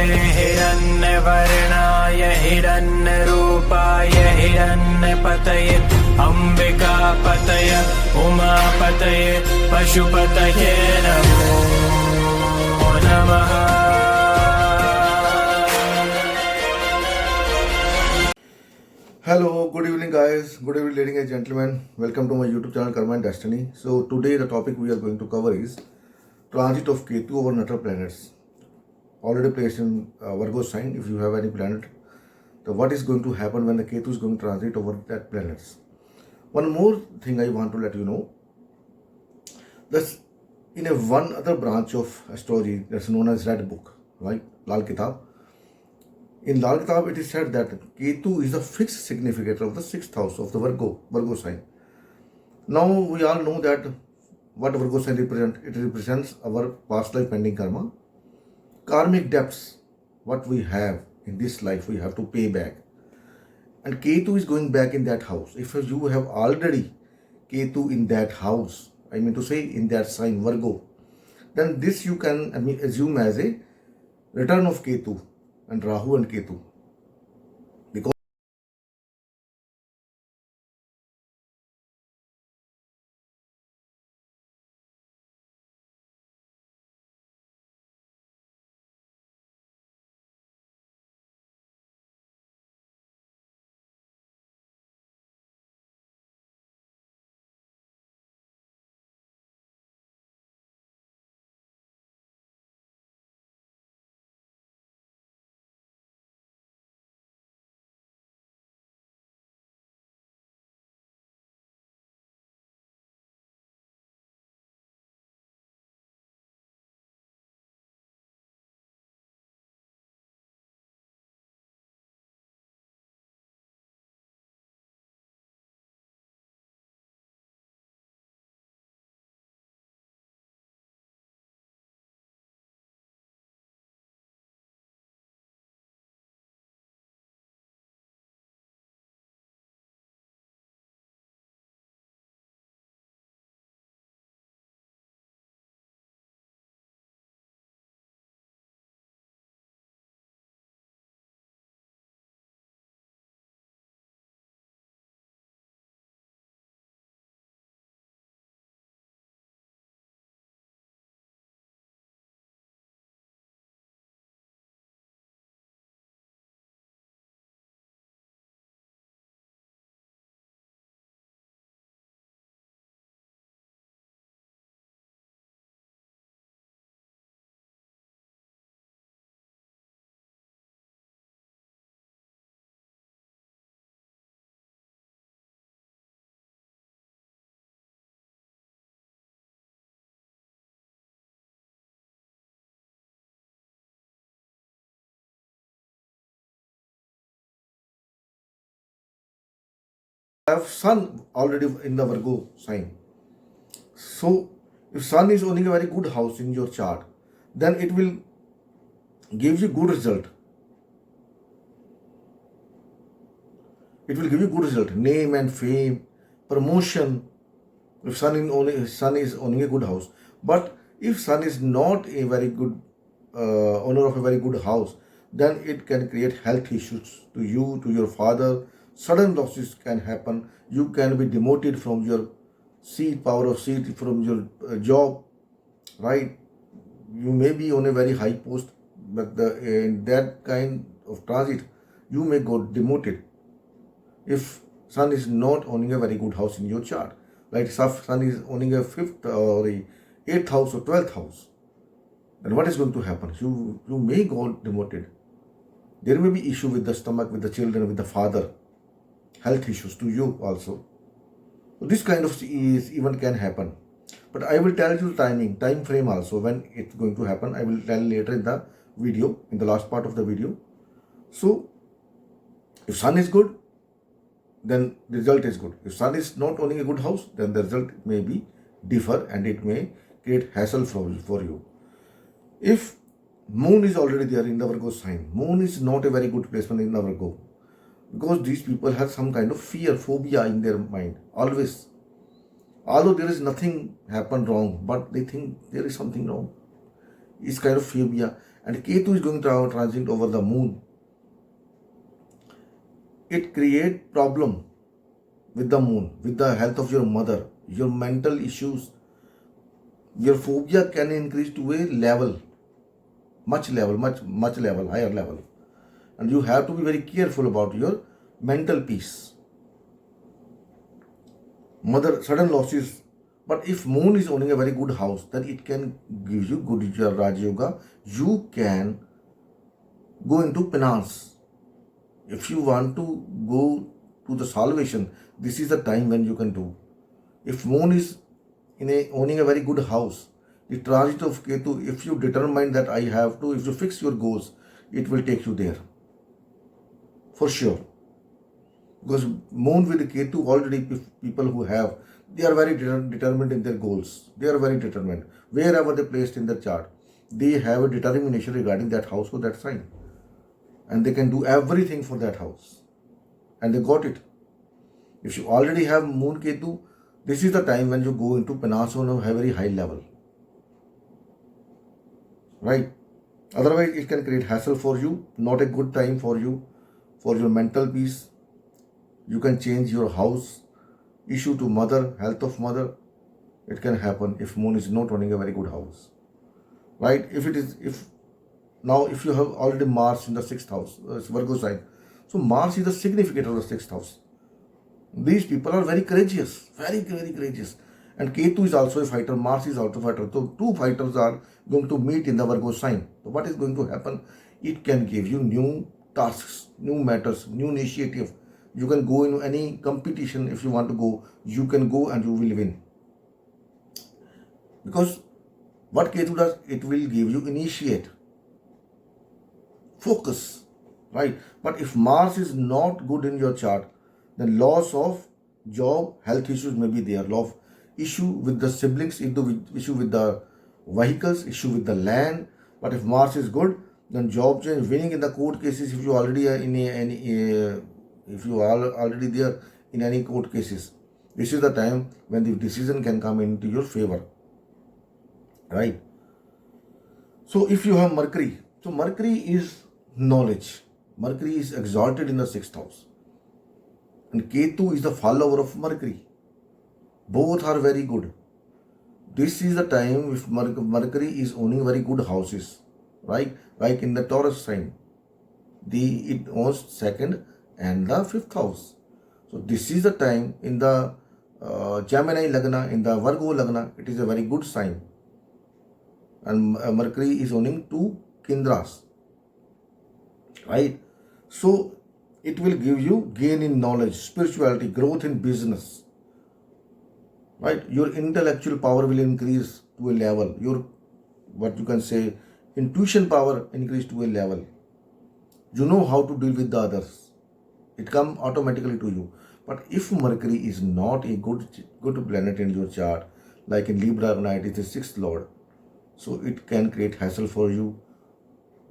विष्णवे हिरण्यवर्णाय हिरण्यरूपाय हिरण्यपतये अम्बिकापतये उमापतये पशुपतये नमो नमः। Hello, good evening guys, good evening ladies and gentlemen, welcome to my YouTube channel Karma and Destiny. So today the topic we are going to cover is transit of Ketu over natal planets. Already placed in Virgo sign. If you have any planet, so what is going to happen when the Ketu is going to transit over that planets. One more thing I want to let you know, that's in a one other branch of astrology that's known as Red Book, right? Lal Kitab. In Lal Kitab, it is said that Ketu is the fixed significator of the 6th house of the Virgo sign. Now we all know that what Virgo sign represents. It represents our past life pending karma, karmic debts. What we have in this life, we have to pay back. And Ketu is going back in that house. If you have already Ketu in that house, I mean to say in that sign Virgo, then this you can assume as a return of Ketu and Rahu and Ketu, because I have Sun already in the Virgo sign. So if Sun is owning a very good house in your chart, then it will give you good result. It will give you good result, name and fame, promotion. If Sun is owning a good house, but if Sun is not a very good owner of a very good house, then it can create health issues to you, to your father. Sudden losses can happen. You can be demoted from your seat, power of seat, from your job, right? You may be on a very high post, but in that kind of transit, you may go demoted if Sun is not owning a very good house in your chart. Like if Sun is owning a 5th or a 8th house or 12th house, then what is going to happen? You may go demoted. There may be issue with the stomach, with the children, with the father, health issues to you also. So this kind of event can happen. But I will tell you time frame also when it's going to happen. I will tell later in the video, in the last part of the video. So if Sun is good, then the result is good. If Sun is not owning a good house, then the result may be differ and it may create hassle for you. If Moon is already there in the Virgo sign, Moon is not a very good placement in the Virgo, because these people have some kind of fear, phobia in their mind, always. Although there is nothing happened wrong, but they think there is something wrong. is kind of phobia, and Ketu is going to transit over the moon. It creates problem with the moon, with the health of your mother, your mental issues. Your phobia can increase to a level, much level, higher level. And you have to be very careful about your mental peace. Mother, sudden losses. But if moon is owning a very good house, then it can give you good Raj Yoga. You can go into finance. If you want to go to the salvation, this is the time when you can do. If moon is owning a very good house, the transit of Ketu, if you determine that I have to, if you fix your goals, it will take you there. For sure. Because moon with Ketu, already people who have, they are very determined in their goals. They are very determined. Wherever they placed in their chart, they have a determination regarding that house or that sign. And they can do everything for that house. And they got it. If you already have moon Ketu, this is the time when you go into finance on a very high level. Right? Otherwise, it can create hassle for you. Not a good time for you, for your mental peace. You can change your house, issue to mother, health of mother. It can happen if moon is not running a very good house. Right? If you have already Mars in the 6th house, Virgo sign. So Mars is the significant of the 6th house. These people are very courageous, very, very courageous. And Ketu is also a fighter, Mars is also a fighter. So two fighters are going to meet in the Virgo sign. So what is going to happen? It can give you new tasks, new matters, new initiative. You can go in any competition if you want to go. You can go and you will win. Because what Ketu does, it will give you initiate, focus, right? But if Mars is not good in your chart, then loss of job, health issues may be there. Loss issue with the siblings, issue with the vehicles, issue with the land. But if Mars is good, then job change, winning in the court cases. If you already are if you are already there in any court cases, this is the time when the decision can come into your favor, right? So if you have Mercury, so Mercury is knowledge. Mercury is exalted in the 6th house. And Ketu is the follower of Mercury. Both are very good. This is the time if Mercury is owning very good houses, right? Like in the Taurus sign, it owns 2nd and the 5th house. So this is the time in the Gemini Lagna, in the Virgo Lagna, it is a very good sign. And Mercury is owning 2 Kendras, right? So it will give you gain in knowledge, spirituality, growth in business, right? Your intellectual power will increase to a level. Your, what you can say, intuition power increase to a level. You know how to deal with the others. It comes automatically to you. But if Mercury is not a good planet in your chart, like in Libra, it is the 6th lord, so it can create hassle for you,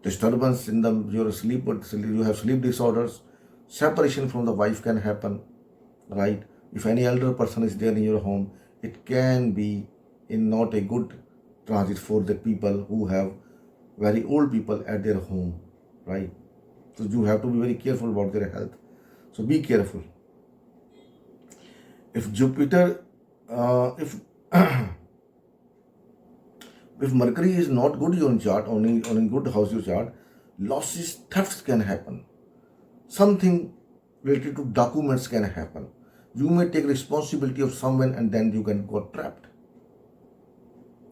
disturbance in your sleep, you have sleep disorders, separation from the wife can happen, right? If any elder person is there in your home, it can be in not a good transit for the people who have very old people at their home, right? So you have to be very careful about their health. So be careful. If Jupiter, if if Mercury is not good in your chart, only on good house your chart, losses, thefts can happen. Something related to documents can happen. You may take responsibility of someone and then you can get trapped.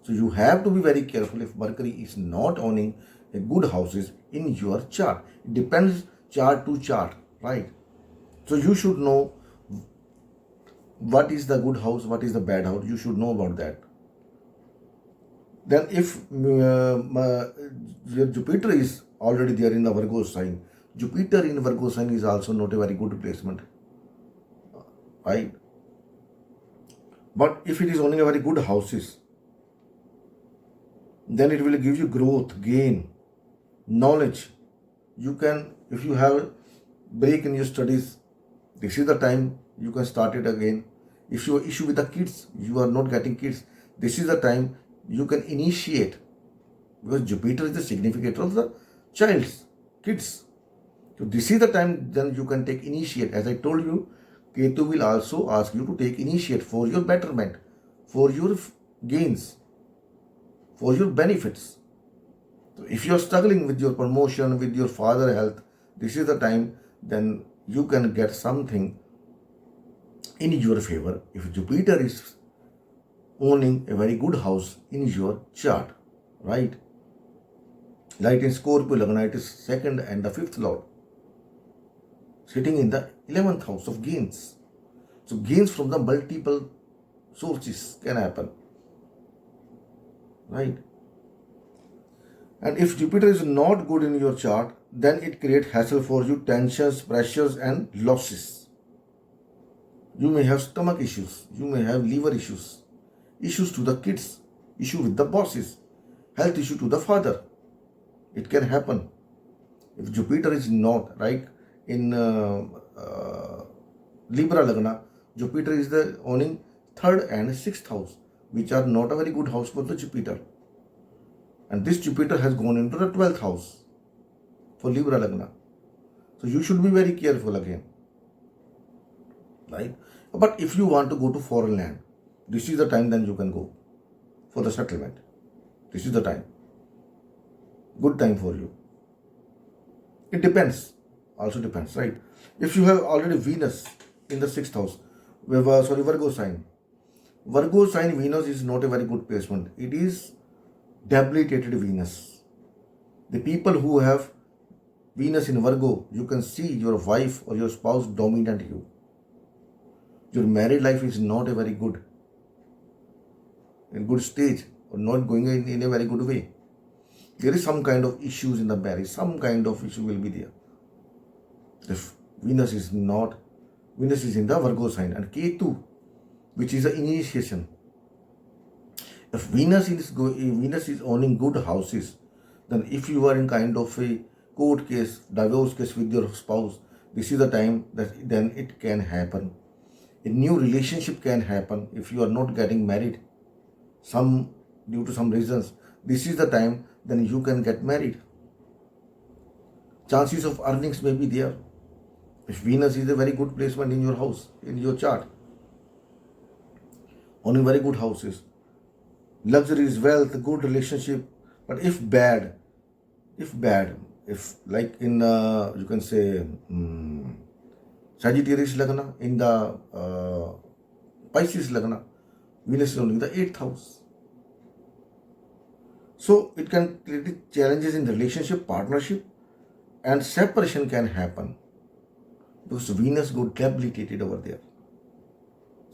So you have to be very careful if Mercury is not owning a good houses in your chart. It depends chart to chart, right? So you should know what is the good house, what is the bad house. You should know about that. Then if your Jupiter is already there in the Virgo sign, Jupiter in Virgo sign is also not a very good placement, right? But if it is owning a very good houses, then it will give you growth, gain, knowledge. You can, if you have break in your studies, this is the time you can start it again. If you issue with the kids, you are not getting kids, this is the time you can initiate because Jupiter is the significator of the child's, kids. So this is the time then you can take initiate. As I told you, Ketu will also ask you to take initiate for your betterment, for your gains, for your benefits. So if you are struggling with your promotion, with your father health, this is the time then you can get something in your favor if Jupiter is owning a very good house in your chart, right? Like in Scorpio Lagna, it is second and the fifth lord, sitting in the 11th house of gains. So gains from the multiple sources can happen, right? And if Jupiter is not good in your chart, then it creates hassle for you, tensions, pressures, and losses. You may have stomach issues, you may have liver issues, issues to the kids, issue with the bosses, health issue to the father. It can happen. If Jupiter is not, right, in Libra Lagna, Jupiter is the owning 3rd and 6th house, which are not a very good house for the Jupiter. And this Jupiter has gone into the 12th house for Libra Lagna. So you should be very careful again, right? But if you want to go to foreign land, this is the time then you can go for the settlement. This is the time. Good time for you. It depends. Also depends, right? If you have already Venus in the 6th house, Virgo sign. Virgo sign Venus is not a very good placement. It is debilitated Venus. The people who have Venus in Virgo, you can see your wife or your spouse dominant you. Your married life is not a very good, in good stage, or not going in a very good way. There is some kind of issues in the marriage, some kind of issue will be there. If Venus is in the Virgo sign, and Ketu, which is the initiation. If Venus is owning good houses, then if you are in kind of a court case, divorce case with your spouse, this is the time that then it can happen. A new relationship can happen if you are not getting married. Due to some reasons, this is the time then you can get married. Chances of earnings may be there. If Venus is a very good placement in your house, in your chart, owning very good houses, luxuries, wealth, good relationship. But if bad, if like in you can say Sagittarius Lagna, in the Pisces Lagna, Venus is owning the 8th house. So it can create challenges in relationship, partnership, and separation can happen because Venus got debilitated over there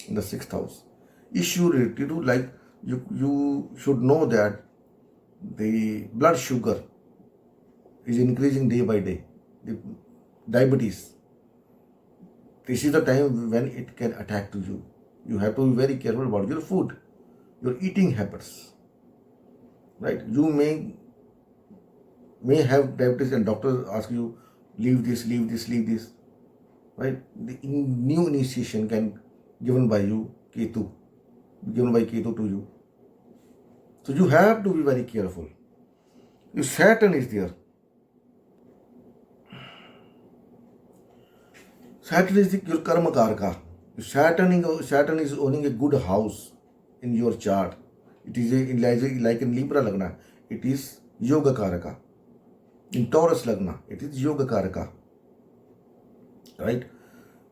in the 6th house. Issue related to, like, you should know that the blood sugar is increasing day by day. The diabetes. This is the time when it can attack to you. You have to be very careful about your food, your eating habits. Right? You may have diabetes and doctors ask you, leave this. Right? The new initiation can given by Ketu to you. So you have to be very careful. If Saturn is there, Saturn is your karma karka. If Saturn is owning a good house in your chart, it is like in Libra Lagna, it is Yoga Karaka. In Taurus Lagna, it is Yoga Karaka. Right?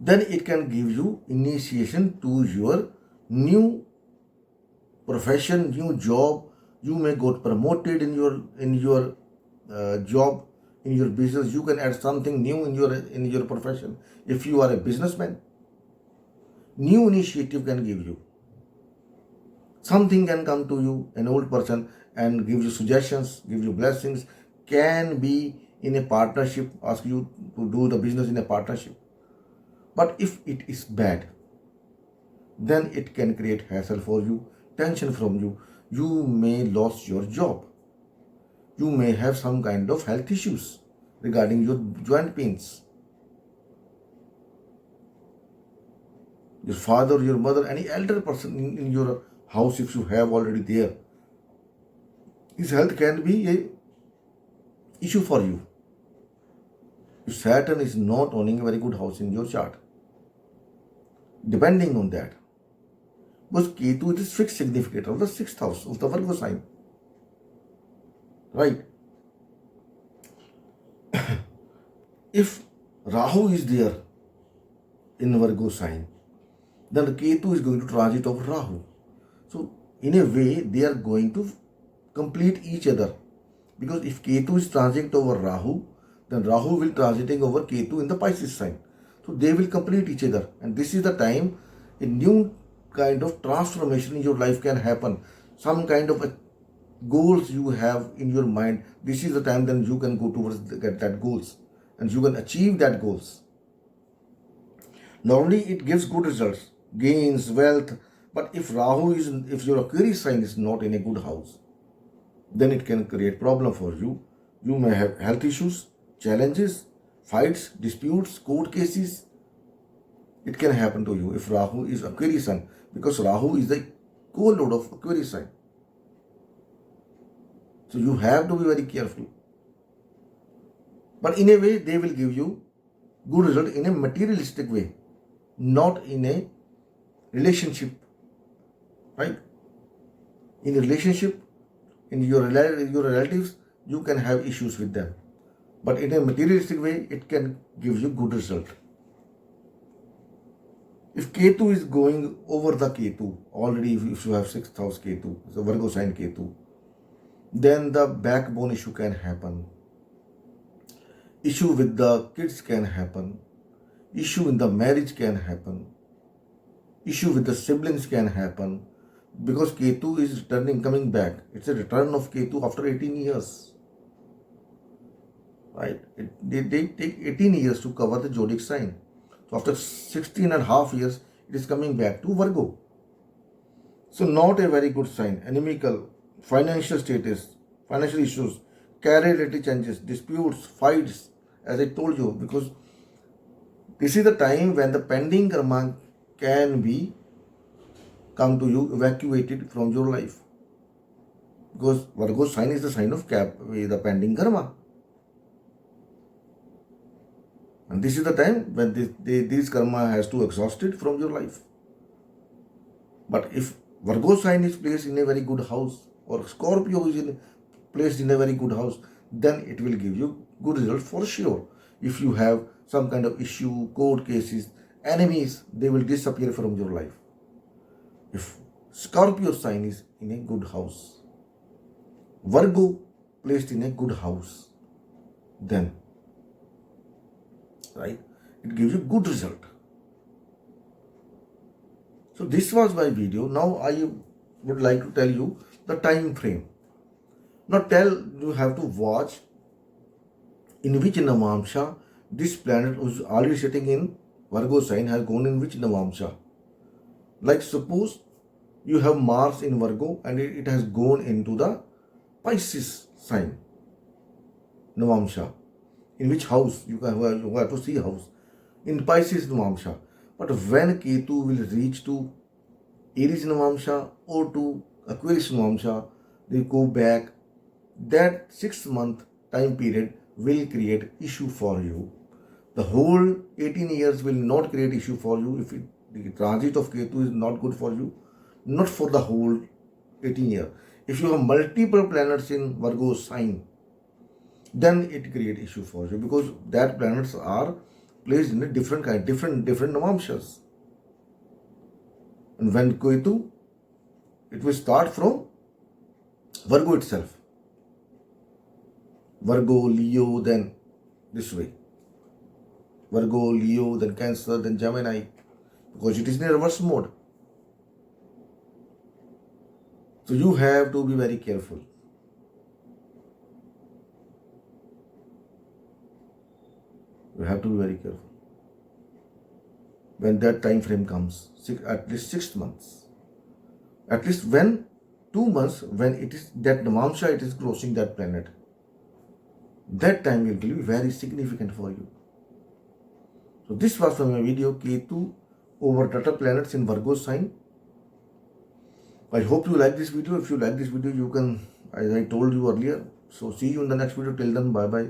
Then it can give you initiation to your new profession, new job. You may get promoted in your job, in your business. You can add something new in your profession. If you are a businessman, new initiative can give you. Something can come to you, an old person, and give you suggestions, give you blessings, can be in a partnership, ask you to do the business in a partnership. But if it is bad, then it can create hassle for you, tension from you. You may lose your job. You may have some kind of health issues regarding your joint pains. Your father, your mother, any elder person in your house, if you have already there, his health can be a issue for you. If Saturn is not owning a very good house in your chart, depending on that. Because Ketu is fixed significator of the 6th house of the Virgo sign. Right? If Rahu is there in Virgo sign, then Ketu is going to transit over Rahu. So, in a way, they are going to complete each other. Because if Ketu is transiting over Rahu, then Rahu will transiting over Ketu in the Pisces sign. So, they will complete each other. And this is the time a new kind of transformation in your life can happen. Some kind of goals you have in your mind, this is the time then you can go towards that goals. And you can achieve that goals. Normally, it gives good results, gains, wealth. But if your Aquarius sign is not in a good house, then it can create problem for you. You may have health issues, challenges, fights, disputes, court cases. It can happen to you if Rahu is Aquarius sign, because Rahu is the co-lord of Aquarius sign. So you have to be very careful. But in a way, they will give you good result in a materialistic way, not in a relationship. Right? In a relationship, in your relatives, you can have issues with them. But in a materialistic way, it can give you good result. If Ketu is going over the Ketu, already if you have 6th house Ketu, it's a Virgo sign Ketu, then the backbone issue can happen. Issue with the kids can happen. Issue in the marriage can happen. Issue with the siblings can happen. Because Ketu is coming back. It's a return of Ketu after 18 years. Right? They take 18 years to cover the zodiac sign. So after 16 and a half years, it is coming back to Virgo. So not a very good sign. Inimical, financial status, financial issues, career-related changes, disputes, fights, as I told you, because this is the time when the pending karma can be come to you, evacuated from your life. Because Virgo sign is the sign of the pending karma. And this is the time when this karma has to exhaust it from your life. But if Virgo sign is placed in a very good house, or Scorpio is placed in a very good house, then it will give you good result for sure. If you have some kind of issue, court cases, enemies, they will disappear from your life. If Scorpio sign is in a good house, Virgo placed in a good house, then, right, it gives you good result. So this was my video. Now I would like to tell you the time frame. Now you have to watch in which Navamsha this planet was already sitting in Virgo sign has gone in which Navamsha. Like suppose you have Mars in Virgo and it has gone into the Pisces sign, Navamsha. In which house? You have to see house. In Pisces Navamsha. But when Ketu will reach to Aries Navamsha or to Aquarius Navamsha, they go back. That 6-month time period will create issue for you. The whole 18 years will not create issue for you if the transit of Ketu is not good for you. Not for the whole 18 years. If you have multiple planets in Virgo sign, then it creates issue for you, because that planets are placed in a different Navamshas. And when Ketu, it will start from Virgo itself. Virgo, Leo, then this way. Virgo, Leo, then Cancer, then Gemini, because it is in a reverse mode. So you have to be very careful. You have to be very careful. When that time frame comes, at least 6 months. At least when 2 months, when it is that Navamsha, it is crossing that planet. That time will be very significant for you. So this was from my video, Ketu over Data planets in Virgo sign. I hope you like this video. If you like this video, you can as I told you earlier. So see you in the next video. Till then, bye bye.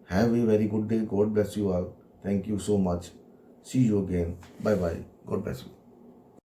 Have a very good day. God bless you all. Thank you so much. See you again. Bye bye. God bless you.